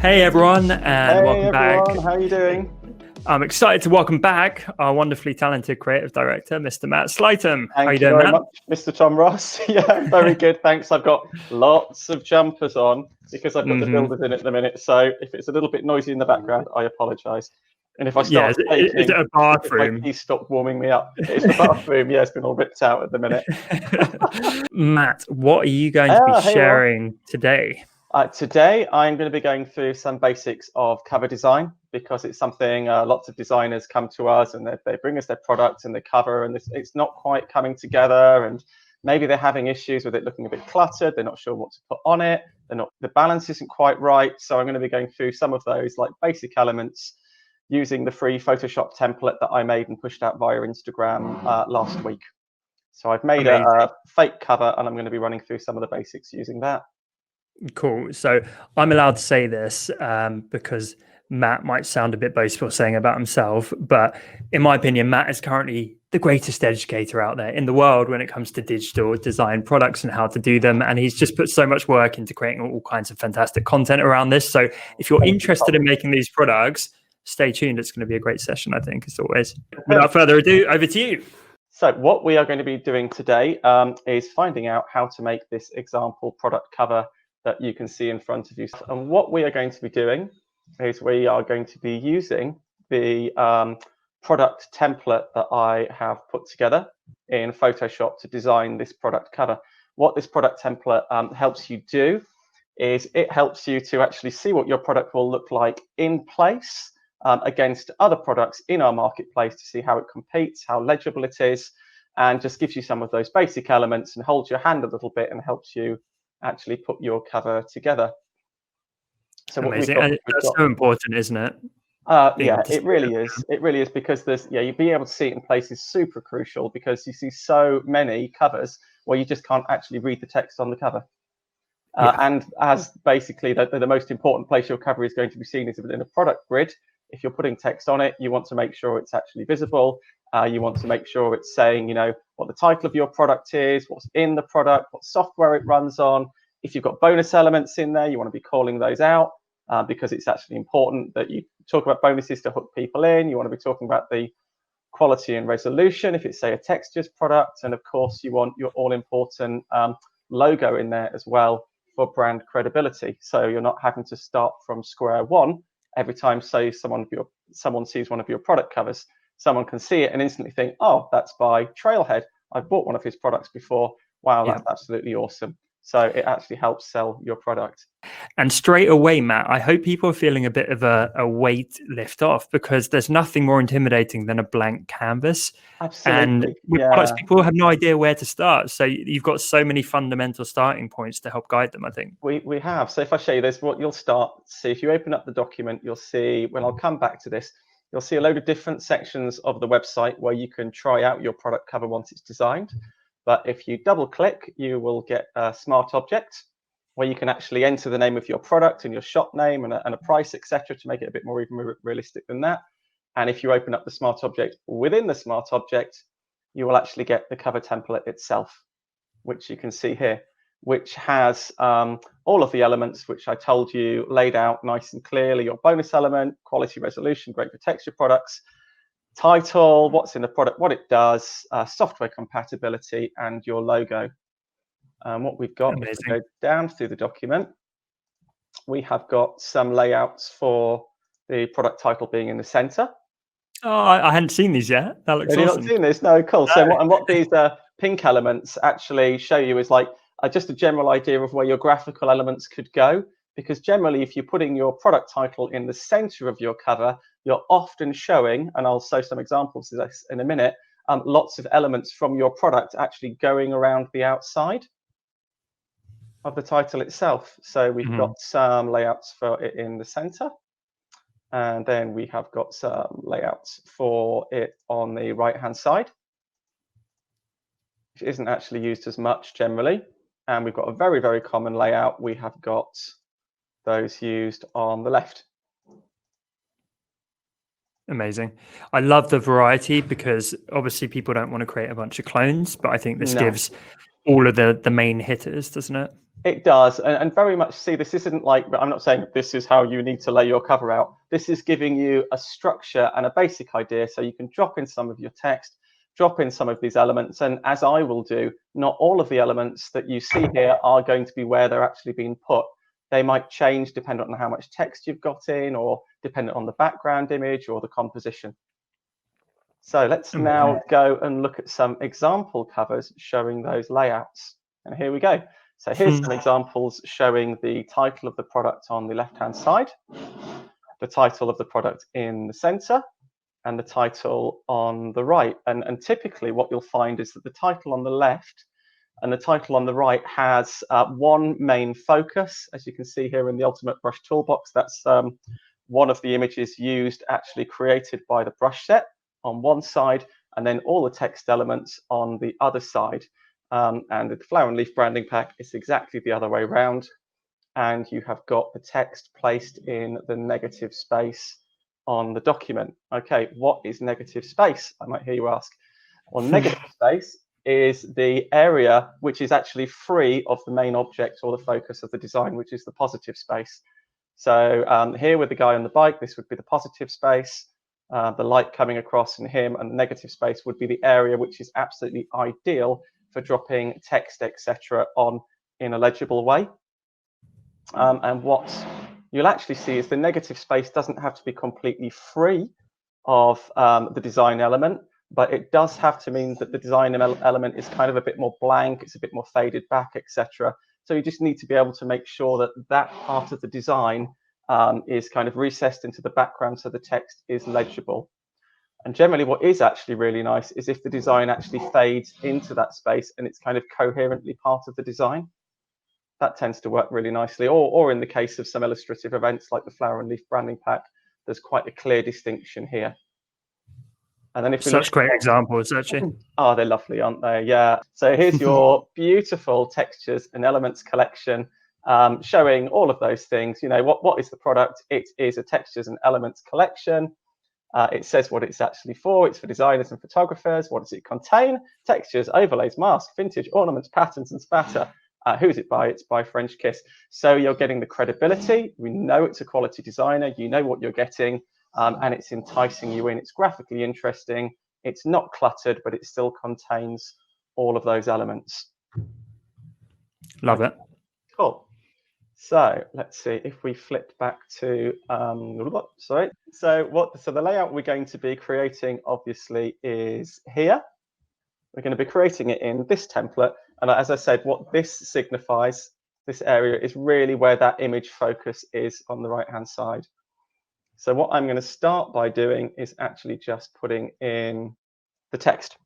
Hey everyone, and Hey welcome back. everyone, how are you doing? I'm excited to welcome back our wonderfully talented creative director, Mr. Matt Slightam. How you Thank you doing, very Matt? much, Mr. Tom Ross. Yeah, very good, thanks. I've got lots of jumpers on because I've got the builders in at the minute. So if it's a little bit noisy in the background, I apologise. And if I Yeah, start is shaking, it a bathroom? please stop warming me up. It's the bathroom. Yeah, it's been all ripped out at the minute. Matt, what are you going to be Hey everyone. sharing today? Today, I'm going to be going through some basics of cover design because it's something lots of designers come to us and they bring us their products and the cover and it's not quite coming together, and maybe they're having issues with it looking a bit cluttered. They're not sure what to put on it. The balance isn't quite right. So I'm going to be going through some of those like basic elements using the free Photoshop template that I made and pushed out via Instagram last week. So I've made a fake cover and I'm going to be running through some of the basics using that. Cool. So I'm allowed to say this because Matt might sound a bit boastful saying about himself, but in my opinion, Matt is currently the greatest educator out there in the world when it comes to digital design products and how to do them. And he's just put so much work into creating all kinds of fantastic content around this. So if you're interested in making these products, stay tuned. It's going to be a great session, I think, as always. Without further ado, over to you. So what we are going to be doing today is finding out how to make this example product cover that you can see in front of you. And what we are going to be doing is we are going to be using the product template that I have put together in Photoshop to design this product cover. What this product template helps you do is it helps you to actually see what your product will look like in place against other products in our marketplace, to see how it competes, how legible it is, and just gives you some of those basic elements and holds your hand a little bit and helps you actually put your cover together. So amazing. And that's so important, isn't it? Yeah, it really is. It really is, because you being able to see it in place is super crucial, because you see so many covers where you just can't actually read the text on the cover. And as basically the most important place your cover is going to be seen is within a product grid. If you're putting text on it, you want to make sure it's actually visible. You want to make sure it's saying, what the title of your product is, what's in the product, what software it runs on. If you've got bonus elements in there, you want to be calling those out because it's actually important that you talk about bonuses to hook people in. You want to be talking about the quality and resolution if it's, say, a textures product. And of course, you want your all-important logo in there as well for brand credibility. So you're not having to start from square one every time, say, someone sees one of your product covers. Someone can see it and instantly think, oh, that's by Trailhead. I've bought one of his products before. Wow, that's absolutely awesome. So it actually helps sell your product. And straight away, Matt, I hope people are feeling a bit of a weight lift off, because there's nothing more intimidating than a blank canvas. Absolutely. And with products, people have no idea where to start. So you've got so many fundamental starting points to help guide them, I think. We have. So if I show you this, what you'll start to see, if you open up the document, you'll see, well, I'll come back to this, you'll see a load of different sections of the website where you can try out your product cover once it's designed. But if you double click, you will get a smart object where you can actually enter the name of your product and your shop name and a price, etc., to make it a bit more even realistic than that. And if you open up the smart object within the smart object, you will actually get the cover template itself, which you can see here, which has all of the elements which I told you laid out nice and clearly. Your bonus element, quality, resolution, great for texture products, title, what's in the product, what it does, software compatibility, and your logo. What we've got, if we go down through the document, we have got some layouts for the product title being in the center. Oh, I hadn't seen these yet. That looks awesome. Have you not seen this? No, cool. No. So what these pink elements actually show you is like just a general idea of where your graphical elements could go. Because generally, if you're putting your product title in the center of your cover, you're often showing, and I'll show some examples of this in a minute, lots of elements from your product actually going around the outside of the title itself. So we've got some layouts for it in the center. And then we have got some layouts for it on the right-hand side, which isn't actually used as much generally. And we've got a very, very common layout. We have got those used on the left. Amazing. I love the variety, because obviously people don't want to create a bunch of clones, but I think this gives all of the main hitters, doesn't it? It does, and very much see, this isn't like, I'm not saying this is how you need to lay your cover out. This is giving you a structure and a basic idea, so you can drop in some of your text, drop in some of these elements, and as I will do, not all of the elements that you see here are going to be where they're actually being put. They might change depending on how much text you've got in, or dependent on the background image or the composition. So let's now go and look at some example covers showing those layouts. And here we go. So here's some examples showing the title of the product on the left-hand side, the title of the product in the center, and the title on the right. And typically what you'll find is that the title on the left and the title on the right has one main focus. As you can see here in the Ultimate Brush Toolbox, that's one of the images used, actually created by the brush set on one side, and then all the text elements on the other side. And the flower and leaf branding pack is exactly the other way around. And you have got the text placed in the negative space on the document. Okay, what is negative space? I might hear you ask. Well, negative space is the area which is actually free of the main object or the focus of the design, which is the positive space. So here with the guy on the bike, this would be the positive space. The light coming across in him, and the negative space would be the area which is absolutely ideal for dropping text, etc., on in a legible way. And what you'll actually see is the negative space doesn't have to be completely free of the design element, but it does have to mean that the design element is kind of a bit more blank, it's a bit more faded back, etc. So you just need to be able to make sure that that part of the design is kind of recessed into the background so the text is legible. And generally what is actually really nice is if the design actually fades into that space and it's kind of coherently part of the design. That tends to work really nicely. Or in the case of some illustrative events like the flower and leaf branding pack, there's quite a clear distinction here. And then if such great examples, actually. Oh, they're lovely, aren't they? Yeah. So here's your beautiful textures and elements collection, showing all of those things. You know, what is the product? It is a textures and elements collection. It says what it's actually for. It's for designers and photographers. What does it contain? Textures, overlays, masks, vintage, ornaments, patterns, and spatter. Who's it by? It's by French Kiss. So you're getting the credibility. We know it's a quality designer. You know what you're getting, and it's enticing you in. It's graphically interesting. It's not cluttered, but it still contains all of those elements. Love it. Cool. So let's see if we flip back to sorry. So the layout we're going to be creating obviously is here. We're going to be creating it in this template, and as I said, what this signifies, this area, is really where that image focus is on the right hand side. So what I'm going to start by doing is actually just putting in the text.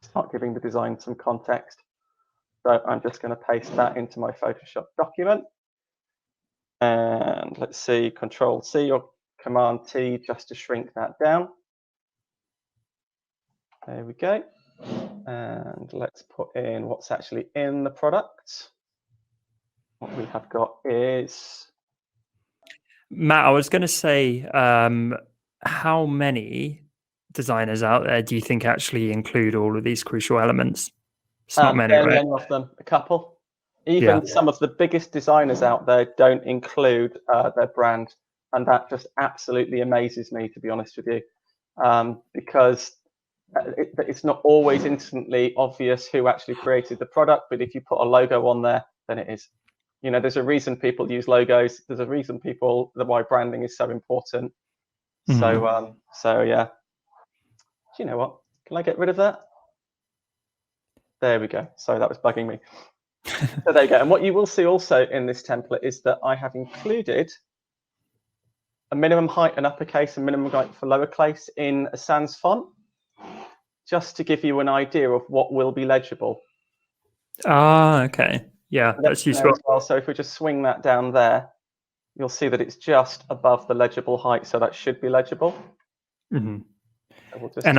Start giving the design some context. So I'm just going to paste that into my Photoshop document. And let's see, Control C or Command T just to shrink that down. There we go. And let's put in what's actually in the product. What we have got is... Matt, I was going to say, how many designers out there do you think actually include all of these crucial elements? It's not many, right? Many of them, a couple. Even some of the biggest designers out there don't include their brand, and that just absolutely amazes me, to be honest with you, because it's not always instantly obvious who actually created the product, but if you put a logo on there, then it is. You know, there's a reason people use logos. There's a reason why branding is so important. So, so yeah. Do you know what? Can I get rid of that? There we go. Sorry, that was bugging me. So there you go. And what you will see also in this template is that I have included a minimum height and uppercase and minimum height for lowercase in a sans font, just to give you an idea of what will be legible. Ah, okay. Yeah, that's useful. Well, so if we just swing that down there, you'll see that it's just above the legible height, so that should be legible. And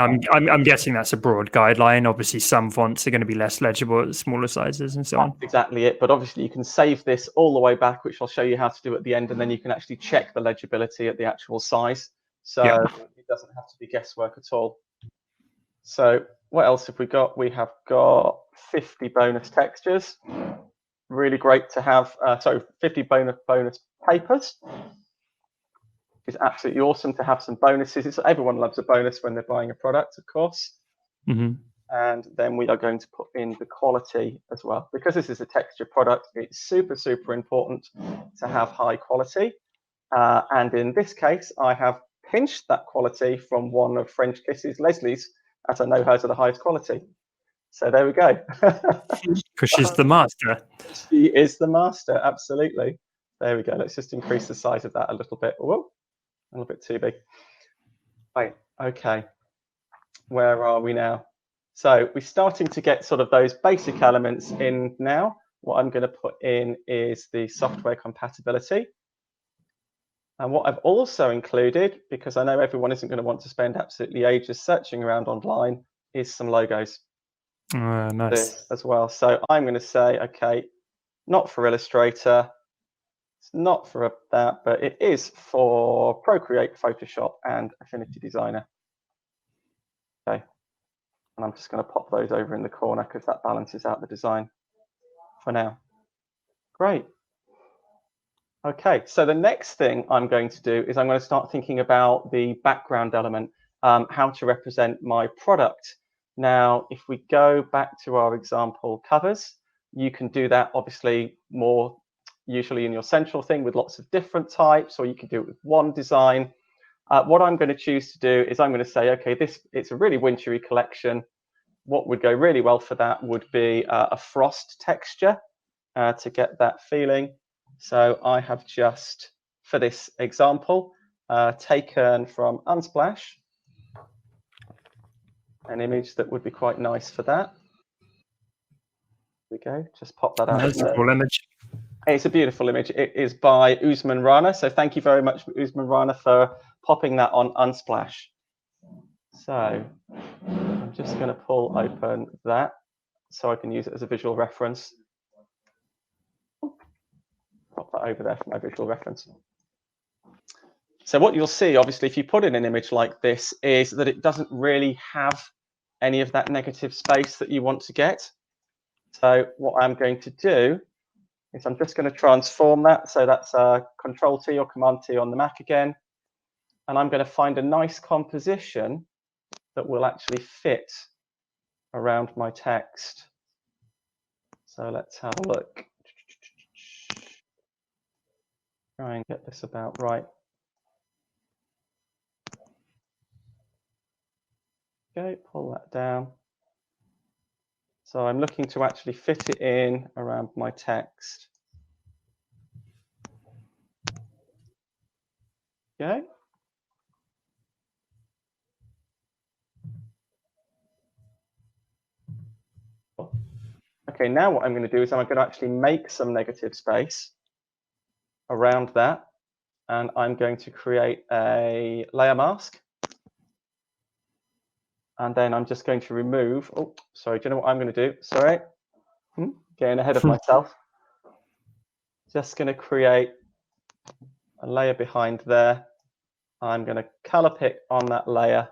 I'm guessing that's a broad guideline. Obviously, some fonts are going to be less legible at smaller sizes and so on. Exactly it. But obviously, you can save this all the way back, which I'll show you how to do at the end, and then you can actually check the legibility at the actual size. So it doesn't have to be guesswork at all. So what else have we got? We have got 50 bonus textures. really great to have. 50 bonus papers. It's absolutely awesome to have some bonuses. Everyone loves a bonus when they're buying a product, of course. Mm-hmm. And then we are going to put in the quality as well. Because this is a texture product, it's super, super important to have high quality. And in this case, I have pinched that quality from one of French Kiss's, Leslie's, as I know hers are the highest quality. So there we go. Because she's the master. She is the master, absolutely. There we go. Let's just increase the size of that a little bit. Whoa, a little bit too big. Right, okay. Where are we now? So we're starting to get sort of those basic elements in now. What I'm going to put in is the software compatibility. And what I've also included, because I know everyone isn't going to want to spend absolutely ages searching around online, is some logos. Nice. This as well. So I'm going to say, okay, not for Illustrator, it's not for that, but it is for Procreate, Photoshop, and Affinity Designer. Okay. And I'm just going to pop those over in the corner because that balances out the design for now. Great. Okay, so the next thing I'm going to do is I'm going to start thinking about the background element, how to represent my product. Now, if we go back to our example covers, you can do that obviously more usually in your central thing with lots of different types, or you can do it with one design. What I'm going to choose to do is I'm going to say, okay, it's a really wintry collection. What would go really well for that would be a frost texture to get that feeling. So I have just, for this example, taken from Unsplash an image that would be quite nice for that. Here we go, just pop that out. That's a cool image. It's a beautiful image. It is by Usman Rana. So thank you very much, Usman Rana, for popping that on Unsplash. So I'm just going to pull open that so I can use it as a visual reference. Pop that over there for my visual reference. So what you'll see, obviously, if you put in an image like this, is that it doesn't really have any of that negative space that you want to get. So what I'm going to do is I'm just going to transform that. So that's Control T or Command T on the Mac again. And I'm going to find a nice composition that will actually fit around my text. So let's have a look. Try and get this about right. Okay, pull that down. So I'm looking to actually fit it in around my text. Okay. Okay, now what I'm going to do is I'm going to actually make some negative space around that. And I'm going to create a layer mask. And then I'm just going to remove, oh, sorry, do you know what I'm going to do? Sorry, getting ahead of myself. Just going to create a layer behind there. I'm going to color pick on that layer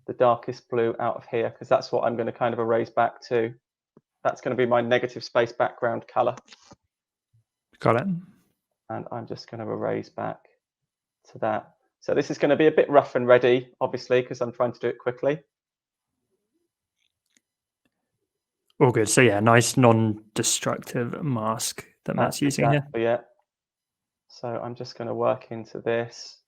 the darkest blue out of here, because that's what I'm going to kind of erase back to. That's going to be my negative space background color. Got it. And I'm just going to erase back to that. So this is going to be a bit rough and ready, obviously, because I'm trying to do it quickly. All good. So yeah, nice non-destructive mask that Matt's using here. Yeah. So I'm just going to work into this.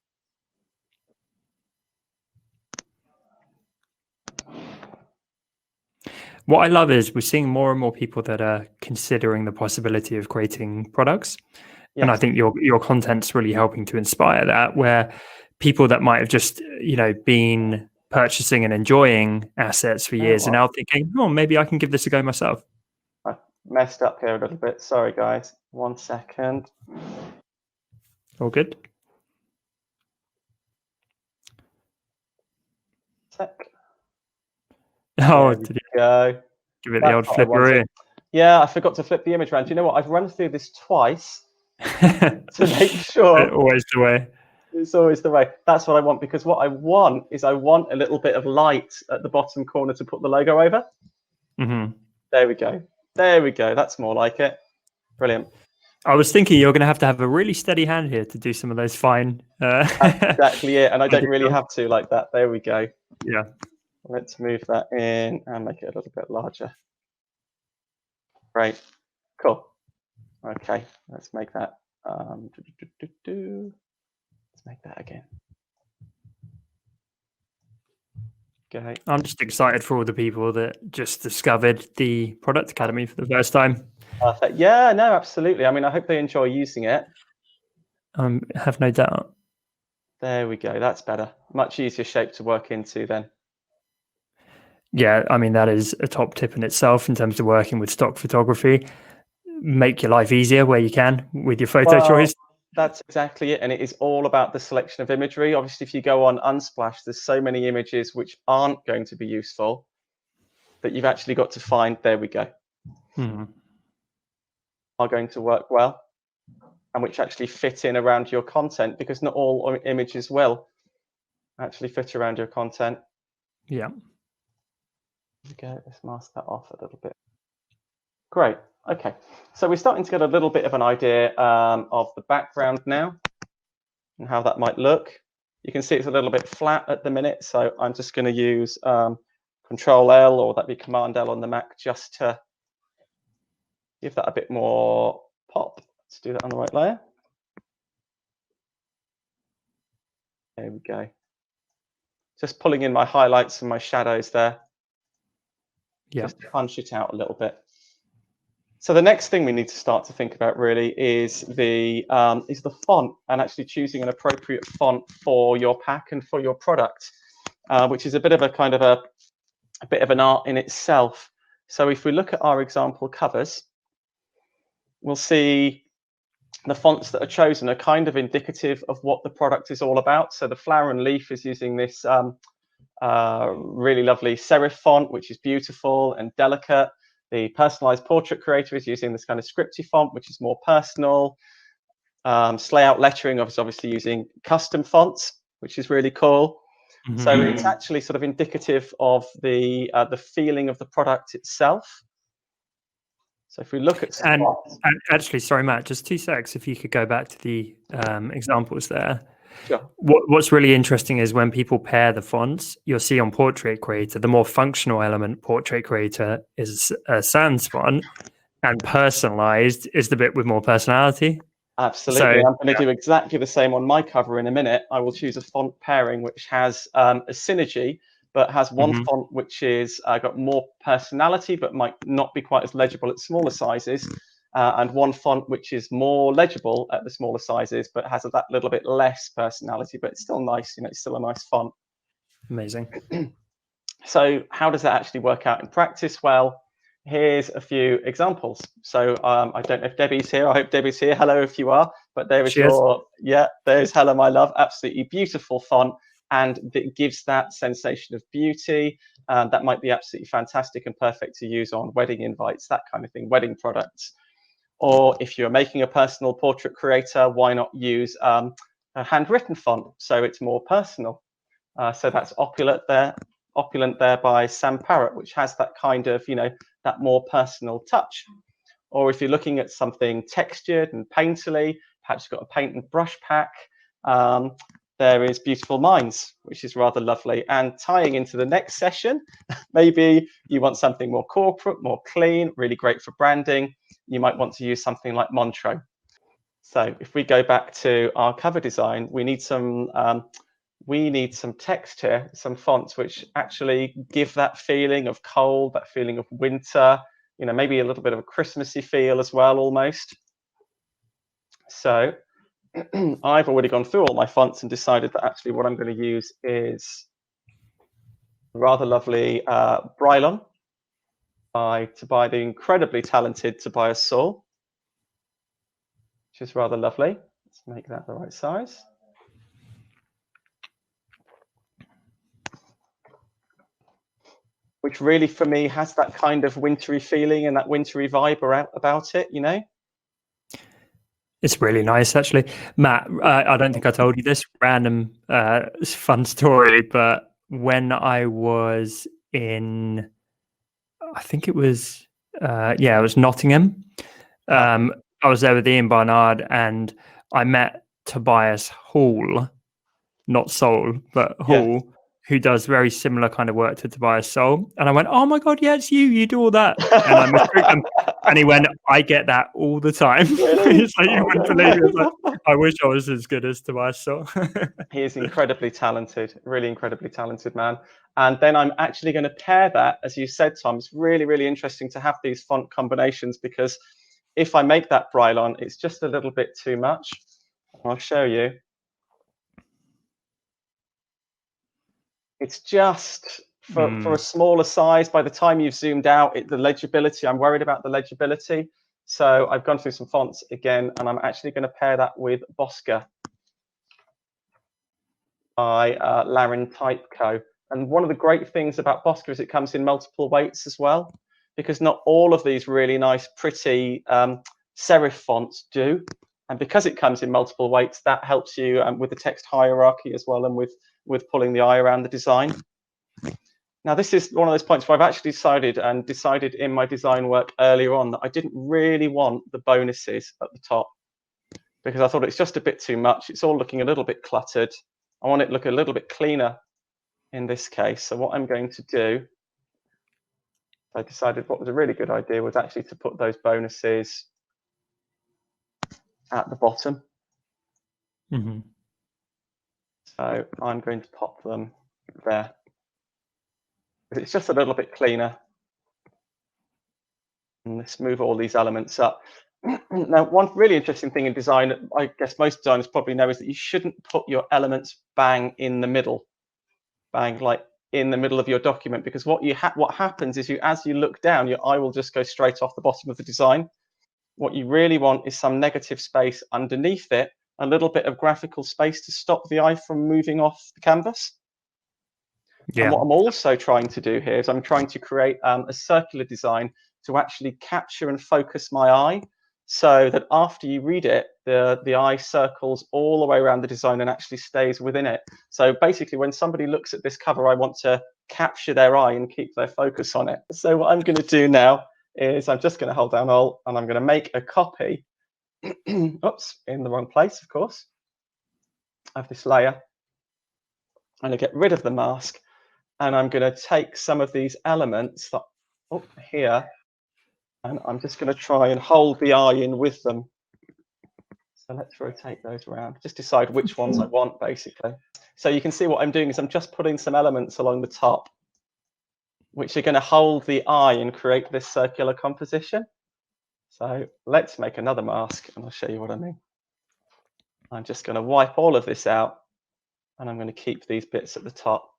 What I love is we're seeing more and more people that are considering the possibility of creating products. Yes. And I think your content's really helping to inspire that, where people that might have just, been purchasing and enjoying assets for years are now thinking, oh, maybe I can give this a go myself. I messed up here a little bit. Sorry, guys. 1 second. All good. Sec. Oh, did you go? Give it the old flipperoo. Yeah, I forgot to flip the image around. You know what? I've run through this twice to make sure. Always the way. It's always the way. That's what I want, because what I want is I want a little bit of light at the bottom corner to put the logo over. Mm-hmm. There we go. There we go. That's more like it. Brilliant. I was thinking you're going to have a really steady hand here to do some of those fine. That's exactly it. And I don't really have to like that. There we go. Yeah. Let's move that in and make it a little bit larger. Great. Cool. Okay. Let's make that. Let's make that again. Okay. I'm just excited for all the people that just discovered the Product Academy for the first time. Perfect. Yeah, no, absolutely. I mean, I hope they enjoy using it. Have no doubt. There we go. That's better. Much easier shape to work into then. Yeah, I mean, that is a top tip in itself in terms of working with stock photography. Make your life easier where you can with your photo choice. That's exactly it. And it is all about the selection of imagery. Obviously, if you go on Unsplash, there's so many images which aren't going to be useful that you've actually got to find, there we go, are going to work well and which actually fit in around your content, because not all images will actually fit around your content. Yeah. Okay, let's mask that off a little bit. Great. Okay, so we're starting to get a little bit of an idea of the background now and how that might look. You can see it's a little bit flat at the minute, so I'm just going to use Control L, or that'd be Command L on the Mac, just to give that a bit more pop. Let's do that on the right layer. There we go. Just pulling in my highlights and my shadows there. Yeah. Just to punch it out a little bit. So the next thing we need to start to think about really is the font, and actually choosing an appropriate font for your pack and for your product, which is a bit of a kind of a bit of an art in itself. So if we look at our example covers, we'll see the fonts that are chosen are kind of indicative of what the product is all about. So the flower and leaf is using this really lovely serif font, which is beautiful and delicate. The personalized portrait creator is using this kind of scripty font, which is more personal. Slayout lettering is obviously using custom fonts, which is really cool. So it's actually sort of indicative of the feeling of the product itself. So if we look at and actually, sorry, Matt, just 2 secs. If you could go back to the examples there. Sure. What's really interesting is when people pair the fonts, you'll see on Portrait Creator, the more functional element, Portrait Creator is a sans font, and personalized is the bit with more personality. Absolutely. So, I'm going to do exactly the same on my cover in a minute. I will choose a font pairing which has a synergy, but has one font which is got more personality, but might not be quite as legible at smaller sizes. And one font which is more legible at the smaller sizes, but has that little bit less personality, but it's still nice. You know, it's still a nice font. Amazing. So how does that actually work out in practice? Well, here's a few examples. So I don't know if Debbie's here. I hope Debbie's here. Hello, if you are. But there is there's Hello, my love. Absolutely beautiful font. And it gives that sensation of beauty. That might be absolutely fantastic and perfect to use on wedding invites, that kind of thing, wedding products. Or if you're making a personal portrait creator, why not use a handwritten font so it's more personal? So that's Opulent there by Sam Parrott, which has that kind of, you know, that more personal touch. Or if you're looking at something textured and painterly, perhaps you've got a paint and brush pack, there is Beautiful Minds, which is rather lovely. And tying into the next session, maybe you want something more corporate, more clean, really great for branding. You might want to use something like Montreux. So if we go back to our cover design, we need some text here, some fonts which actually give that feeling of cold, that feeling of winter, you know, maybe a little bit of a Christmassy feel as well, almost. So I've already gone through all my fonts and decided that actually what I'm going to use is rather lovely Brylon by the incredibly talented Tobias Saul, which is rather lovely. Let's make that the right size. Which really, for me, has that kind of wintry feeling and that wintry vibe about it, you know? It's really nice, actually. Matt, I don't think I told you this random fun story, but when I was I think it was, it was Nottingham. I was there with Ian Barnard, and I met Tobias Hall, not Soul, but Hall, who does very similar kind of work to Tobias Soul. And I went, oh my God, yeah, it's you. You do all that. And I misread them. And he went, I get that all the time. Really? He's like, you wouldn't believe it. Like, I wish I was as good as Tobias Soul. He is incredibly talented, really incredibly talented man. And then I'm actually going to pair that, as you said, Tom, it's really, really interesting to have these font combinations, because if I make that Brylon, it's just a little bit too much. I'll show you. It's just for a smaller size. By the time you've zoomed out, the legibility, I'm worried about the legibility. So I've gone through some fonts again, and I'm actually going to pair that with Bosca by Laren Type Co. And one of the great things about Bosca is it comes in multiple weights as well, because not all of these really nice, pretty serif fonts do. And because it comes in multiple weights, that helps you with the text hierarchy as well, and with pulling the eye around the design. Now, this is one of those points where I've actually decided in my design work earlier on that I didn't really want the bonuses at the top, because I thought it's just a bit too much. It's all looking a little bit cluttered. I want it to look a little bit cleaner in this case. So what I'm going to do, I decided what was a really good idea was actually to put those bonuses at the bottom. Mm-hmm. So I'm going to pop them there. It's just a little bit cleaner. And let's move all these elements up. Now, one really interesting thing in design, I guess most designers probably know, is that you shouldn't put your elements bang in the middle, bang like in the middle of your document, because what happens is as you look down, your eye will just go straight off the bottom of the design. What you really want is some negative space underneath it, a little bit of graphical space to stop the eye from moving off the canvas. Yeah. And what I'm also trying to do here is I'm trying to create a circular design to actually capture and focus my eye, so that after you read it, the eye circles all the way around the design and actually stays within it. So basically, when somebody looks at this cover, I want to capture their eye and keep their focus on it. So what I'm going to do now is I'm just going to hold down Alt, and I'm going to make a copy, oops, in the wrong place, of course, of this layer. I'm going to get rid of the mask, and I'm going to take some of these elements that up here, and I'm just going to try and hold the eye in with them. So let's rotate those around, just decide which ones I want, basically. So you can see what I'm doing is I'm just putting some elements along the top, which are going to hold the eye and create this circular composition. So let's make another mask, and I'll show you what I mean. I'm just going to wipe all of this out, and I'm going to keep these bits at the top.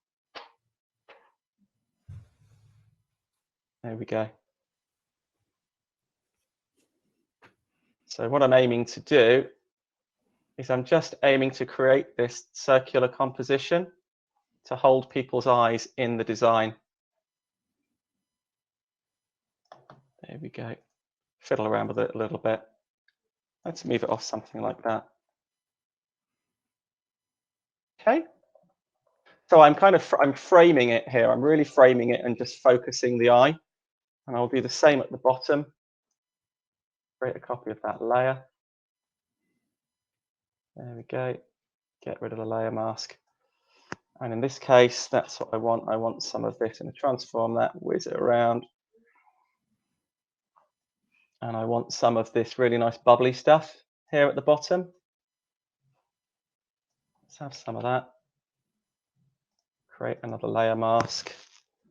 There we go. So what I'm aiming to do is I'm just aiming to create this circular composition to hold people's eyes in the design. There we go. Fiddle around with it a little bit. Let's move it off something like that. Okay. So I'm framing it here. I'm really framing it and just focusing the eye. And I'll do the same at the bottom. Create a copy of that layer. There we go. Get rid of the layer mask. And in this case, that's what I want. I want some of this, and to transform that, whiz it around. And I want some of this really nice bubbly stuff here at the bottom. Let's have some of that. Create another layer mask.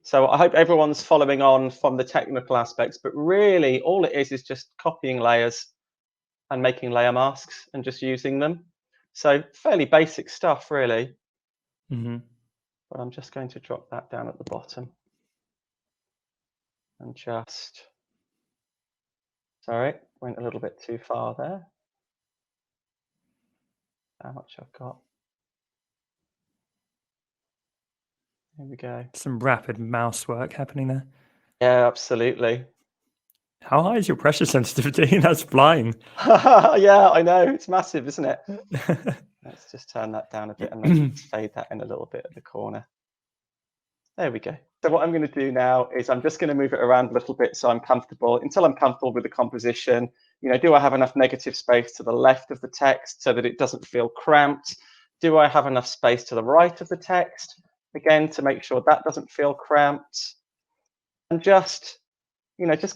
So I hope everyone's following on from the technical aspects, but really all it is just copying layers and making layer masks and just using them. So fairly basic stuff, really. Mm-hmm. But I'm just going to drop that down at the bottom. And just, sorry, went a little bit too far there. How much I've got. Here we go. Some rapid mouse work happening there. Yeah, absolutely. How high is your pressure sensitivity? That's flying. Yeah, I know. It's massive, isn't it? Let's just turn that down a bit and then fade that in a little bit at the corner. There we go. So what I'm going to do now is I'm just going to move it around a little bit so I'm comfortable, until I'm comfortable with the composition. Do I have enough negative space to the left of the text so that it doesn't feel cramped? Do I have enough space to the right of the text? Again, to make sure that doesn't feel cramped. And just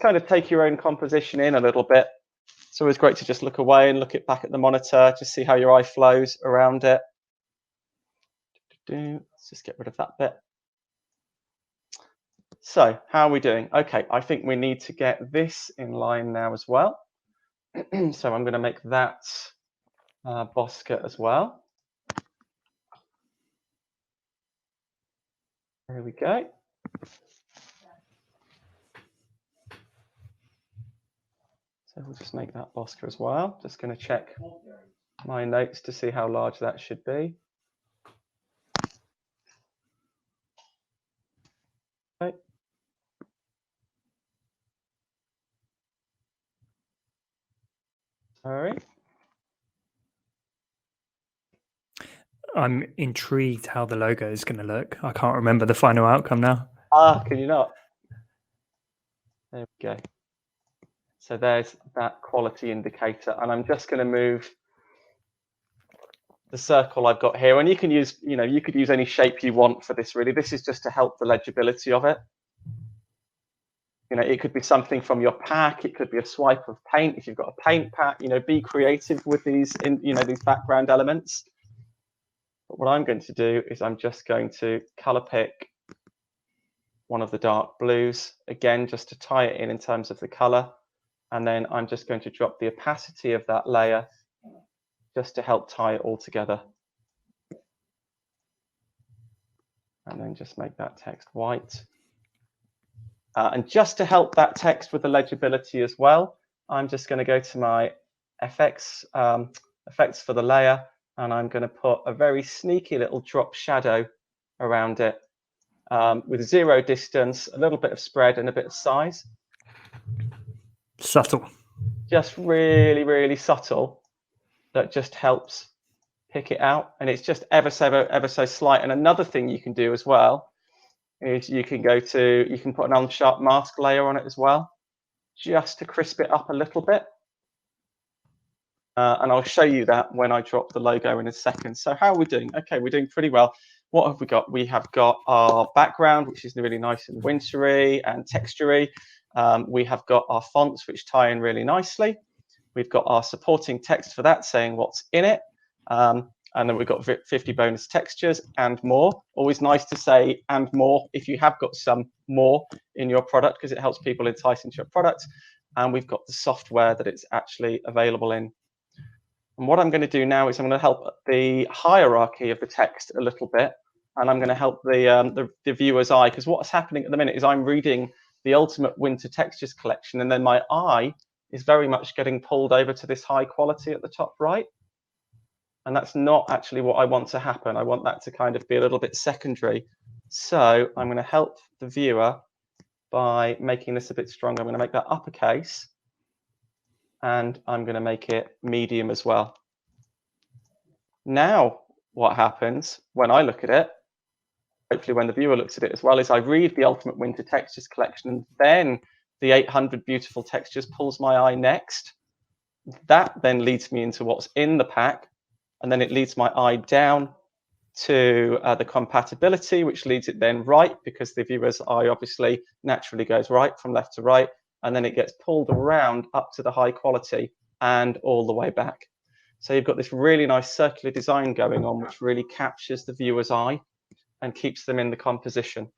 kind of take your own composition in a little bit. It's always great to just look away and look it back at the monitor, just see how your eye flows around it. Let's just get rid of that bit. So how are we doing? Okay, I think we need to get this in line now as well. So I'm going to make that Bosca as well. There we go. So we'll just make that Bosca as well. Just going to check my notes to see how large that should be. Okay. Sorry. I'm intrigued how the logo is going to look. I can't remember the final outcome now. Can you not? There we go. So there's that quality indicator, and I'm just going to move the circle I've got here. And you can use, you could use any shape you want for this. Really, this is just to help the legibility of it. It could be something from your pack. It could be a swipe of paint if you've got a paint pack. Be creative with these, these background elements. But what I'm going to do is I'm just going to color pick one of the dark blues, again, just to tie it in terms of the color. And then I'm just going to drop the opacity of that layer just to help tie it all together. And then just make that text white. And just to help that text with the legibility as well, I'm just going to go to my effects for the layer, and I'm going to put a very sneaky little drop shadow around it with 0 distance, a little bit of spread and a bit of size. Subtle. Just really, really subtle. That just helps pick it out. And it's just ever so slight. And another thing you can do as well is you can put an unsharp mask layer on it as well, just to crisp it up a little bit. And I'll show you that when I drop the logo in a second. So how are we doing? Okay, we're doing pretty well. What have we got? We have got our background, which is really nice and wintry and textury. We have got our fonts, which tie in really nicely. We've got our supporting text for that, saying what's in it. And then we've got 50 bonus textures and more. Always nice to say and more if you have got some more in your product, because it helps people entice into your product. And we've got the software that it's actually available in. And what I'm going to do now is I'm going to help the hierarchy of the text a little bit, and I'm going to help the viewer's eye, because what's happening at the minute is I'm reading the Ultimate Winter Textures collection, and then my eye is very much getting pulled over to this high quality at the top right. And that's not actually what I want to happen. I want that to kind of be a little bit secondary. So I'm going to help the viewer by making this a bit stronger. I'm going to make that uppercase. And I'm going to make it medium as well. Now, what happens when I look at it, hopefully when the viewer looks at it as well, is I read the Ultimate Winter Textures collection, and then the 800 beautiful textures pulls my eye next. That then leads me into what's in the pack, and then it leads my eye down to the compatibility, which leads it then right, because the viewer's eye obviously naturally goes right from left to right. And then it gets pulled around up to the high quality and all the way back. So you've got this really nice circular design going on, which really captures the viewer's eye and keeps them in the composition.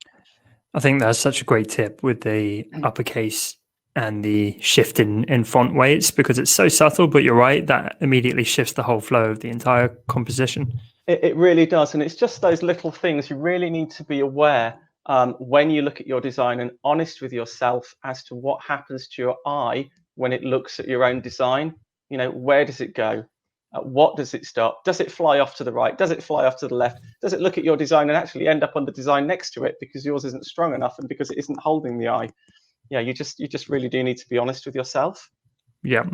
I think that's such a great tip with the uppercase and the shift in font weights, because it's so subtle, but you're right, that immediately shifts the whole flow of the entire composition. It really does. And it's just those little things you really need to be aware when you look at your design, and honest with yourself as to what happens to your eye when it looks at your own design. Where does it go? What does it stop? Does it fly off to the right? Does it fly off to the left? Does it look at your design and actually end up on the design next to it because yours isn't strong enough and because it isn't holding the eye? Yeah, you just really do need to be honest with yourself. Yeah.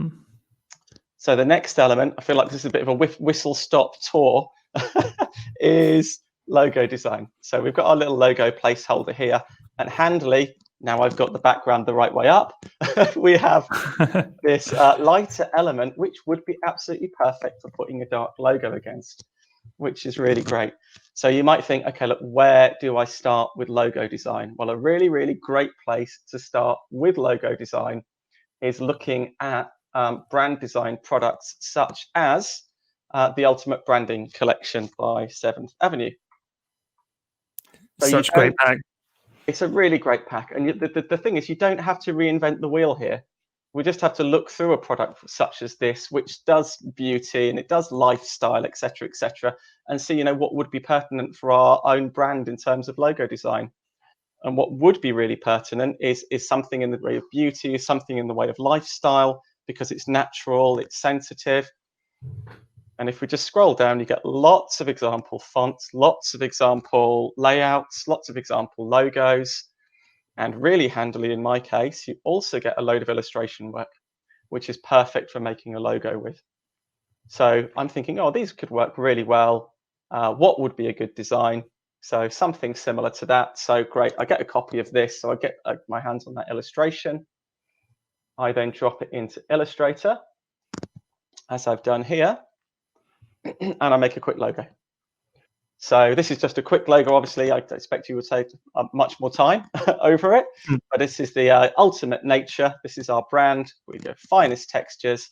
So the next element, I feel like this is a bit of a whistle-stop tour, is logo design. So we've got our little logo placeholder here. And handily, now I've got the background the right way up, we have this lighter element, which would be absolutely perfect for putting a dark logo against, which is really great. So you might think, okay, look, where do I start with logo design? Well, a really, really great place to start with logo design is looking at brand design products such as the Ultimate Branding Collection by 7th Avenue. So such great pack. It's a really great pack. And the thing is, you don't have to reinvent the wheel here. We just have to look through a product such as this, which does beauty and it does lifestyle, etc., and see, what would be pertinent for our own brand in terms of logo design. And what would be really pertinent is something in the way of beauty, something in the way of lifestyle, because it's natural, it's sensitive. And if we just scroll down, you get lots of example fonts, lots of example layouts, lots of example logos. And really handily, in my case, you also get a load of illustration work, which is perfect for making a logo with. So I'm thinking, oh, these could work really well. What would be a good design? So something similar to that. So great, I get a copy of this. So I get my hands on that illustration. I then drop it into Illustrator, as I've done here, and I make a quick logo. So this is just a quick logo. Obviously, I expect you would take much more time over it, but this is the ultimate nature. This is our brand. We do finest textures.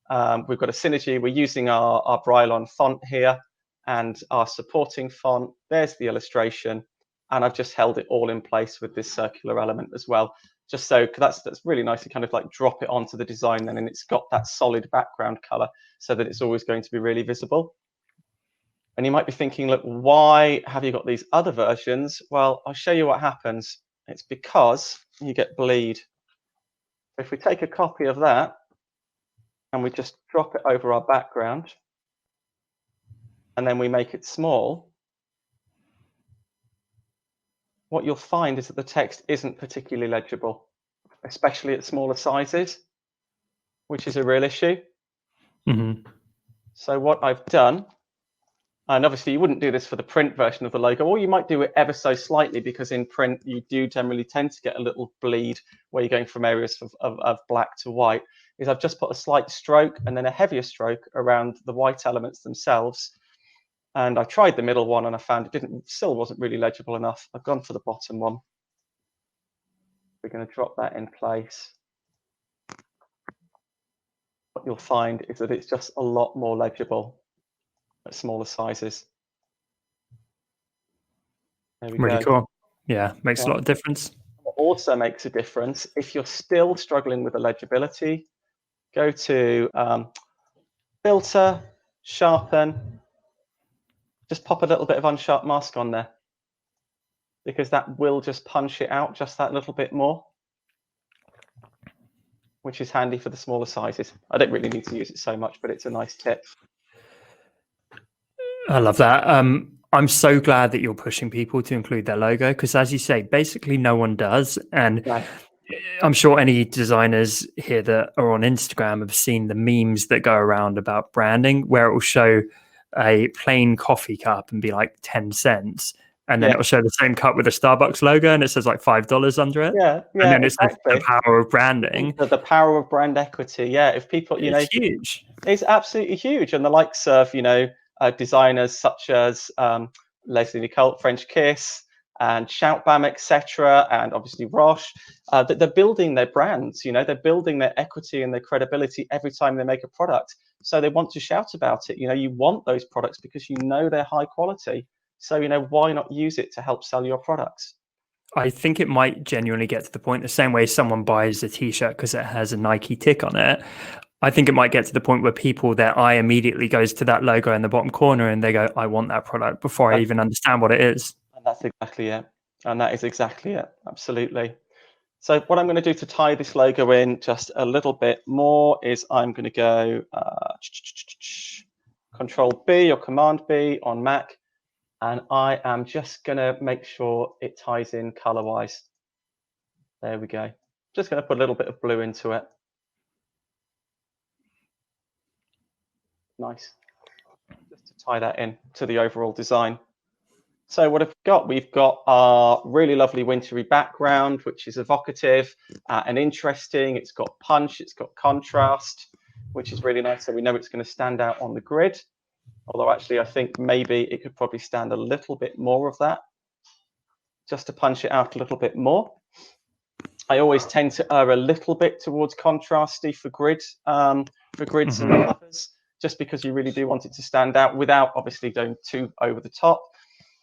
We've got a synergy. We're using our Brylon font here and our supporting font. There's the illustration, and I've just held it all in place with this circular element as well. Just so that's really nice to kind of like drop it onto the design then, and it's got that solid background color so that it's always going to be really visible. And you might be thinking, look, why have you got these other versions? Well, I'll show you what happens. It's because you get bleed. If we take a copy of that and we just drop it over our background, and then we make it small, what you'll find is that the text isn't particularly legible, especially at smaller sizes, which is a real issue. Mm-hmm. So what I've done, and obviously you wouldn't do this for the print version of the logo, or you might do it ever so slightly, because in print you do generally tend to get a little bleed where you're going from areas of black to white, is I've just put a slight stroke and then a heavier stroke around the white elements themselves. And I tried the middle one and I found it still wasn't really legible enough. I've gone for the bottom one. We're going to drop that in place. What you'll find is that it's just a lot more legible at smaller sizes. There we Really go. cool. Yeah, makes a lot of difference. What also makes a difference, if you're still struggling with the legibility, go to Filter, Sharpen, just pop a little bit of unsharp mask on there, because that will just punch it out just that little bit more, which is handy for the smaller sizes. I don't really need to use it so much, but it's a nice tip. I love that. I'm so glad that you're pushing people to include their logo, because as you say, basically no one does. And Right. I'm sure any designers here that are on Instagram have seen the memes that go around about branding, where it will show a plain coffee cup and be like 10 cents. And then it'll show the same cup with a Starbucks logo and it says like $5 under it. Yeah, And then it's exactly. like the power of branding. The power of brand equity. Yeah, if people, It's huge. It's absolutely huge. And the likes of, designers such as Leslie Nicole, French Kiss, and Shoutbam, etc., and obviously Roche, that they're building their brands. They're building their equity and their credibility every time they make a product. So they want to shout about it. You want those products because they're high quality. So why not use it to help sell your products? I think it might genuinely get to the point the same way someone buys a t-shirt because it has a Nike tick on it. I think it might get to the point where their eye immediately goes to that logo in the bottom corner and they go, I want that product before I even understand what it is. And that's exactly it. And that is exactly it. Absolutely. So what I'm going to do to tie this logo in just a little bit more is I'm going to go Control B or Command B on Mac. And I am just going to make sure it ties in color-wise. There we go. Just going to put a little bit of blue into it. Nice. Just to tie that in to the overall design. So what have we got? We've got our really lovely wintry background, which is evocative and interesting. It's got punch, it's got contrast, which is really nice. So we know it's going to stand out on the grid. Although actually, I think maybe it could probably stand a little bit more of that, just to punch it out a little bit more. I always tend to err a little bit towards contrasty for grids and covers, just because you really do want it to stand out without obviously going too over the top.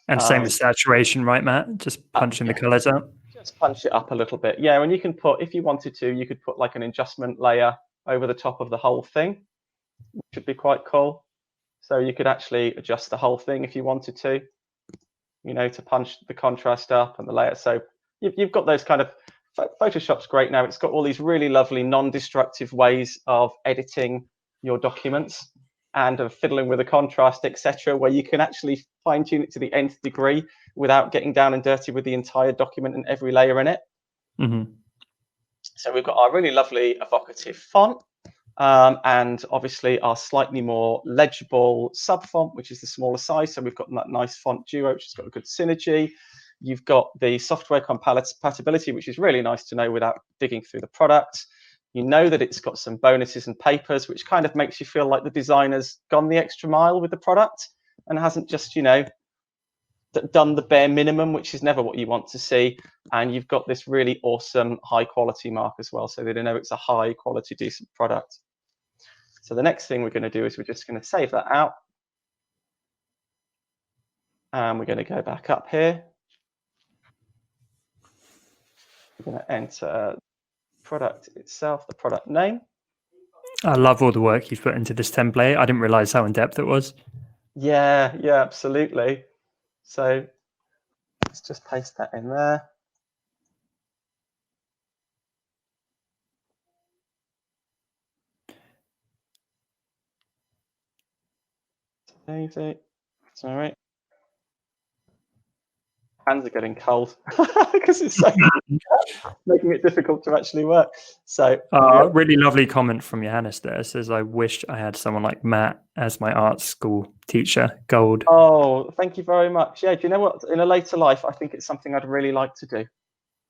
And same with saturation, right, Matt? Just punching the colors up. Just punch it up a little bit. Yeah, and you can put, if you wanted to, you could put like an adjustment layer over the top of the whole thing, which would be quite cool. So you could actually adjust the whole thing if you wanted to, you know, to punch the contrast up and the layer. So you've got those kind of, Photoshop's great now. It's got all these really lovely non-destructive ways of editing your documents and of fiddling with the contrast, etc., where you can actually fine tune it to the nth degree without getting down and dirty with the entire document and every layer in it. So we've got our really lovely evocative font, and obviously our slightly more legible sub font, which is the smaller size. So we've got that nice font duo, which has got a good synergy. You've got the software compatibility, which is really nice to know without digging through the product. You know that it's got some bonuses and papers, which kind of makes you feel like the designer's gone the extra mile with the product and hasn't just, you know, done the bare minimum, which is never what you want to see. And you've got this really awesome high quality mark as well, so they know it's a high quality, decent product. So the next thing we're going to do is we're just going to save that out. And we're going to go back up here. We're going to enter product itself, the product name. I love all the work you've put into this template. I didn't realize how in depth it was. Yeah, absolutely. So let's just paste that in there. Easy. It's all right. Hands are getting cold because it's so making it difficult to actually work. So really lovely comment from Johannes there. It says, I wish I had someone like Matt as my art school teacher. Gold. Oh, thank you very much. Yeah, do you know what? In a later life, I think it's something I'd really like to do.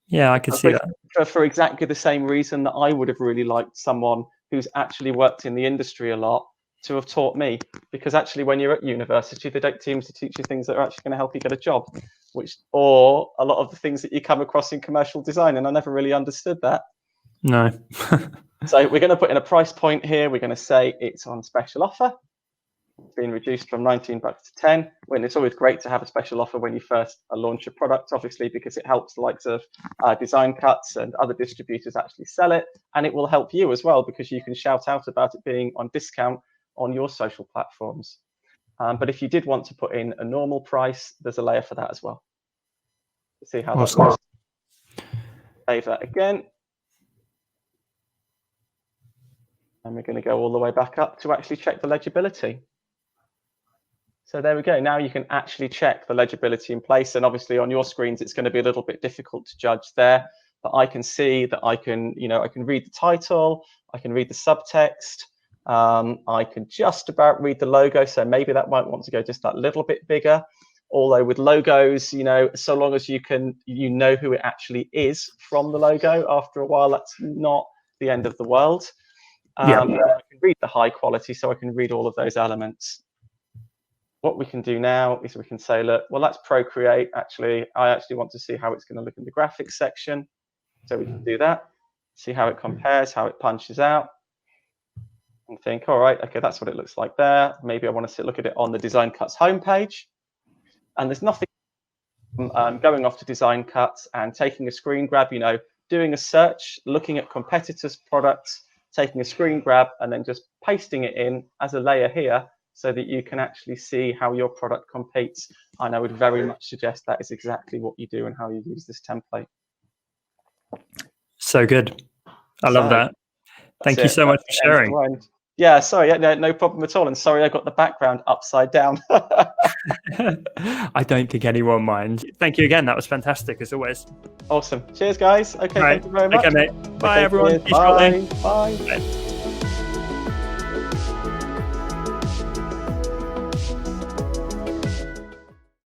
Yeah, I could see that. For exactly the same reason that I would have really liked someone who's actually worked in the industry a lot to have taught me, because actually when you're at university, they don't seem to teach you things that are actually going to help you get a job, or a lot of the things that you come across in commercial design, and I never really understood that. No. So we're going to put in a price point here. We're going to say it's on special offer. It's been reduced from $19 to 10. When it's always great to have a special offer when you first launch a product, obviously, because it helps the likes of Design Cuts and other distributors actually sell it, and it will help you as well because you can shout out about it being on discount on your social platforms. But if you did want to put in a normal price, there's a layer for that as well. Let's see how that works. Save that again. And we're going to go all the way back up to actually check the legibility. So there we go. Now you can actually check the legibility in place. And obviously on your screens, it's going to be a little bit difficult to judge there. But I can see that I can read the title, I can read the subtext. I can just about read the logo, so maybe that might want to go just that little bit bigger. Although with logos, so long as you know who it actually is from the logo, after a while, that's not the end of the world. I can read the high quality, so I can read all of those elements. What we can do now is we can say, look, well, that's Procreate. Actually, I actually want to see how it's going to look in the graphics section. So we can do that, see how it compares, how it punches out. And think, all right, okay, that's what it looks like there. Maybe I want to look at it on the Design Cuts homepage. And there's nothing going off to Design Cuts and taking a screen grab, doing a search, looking at competitors' products, taking a screen grab, and then just pasting it in as a layer here so that you can actually see how your product competes. And I would very much suggest that is exactly what you do and how you use this template. So good. I love that. Thank you so much for sharing. Yeah, sorry, no problem at all. And sorry, I got the background upside down. I don't think anyone minds. Thank you again. That was fantastic, as always. Awesome. Cheers, guys. Okay, thank you very much. Okay, mate. Bye, everyone. Bye. Bye.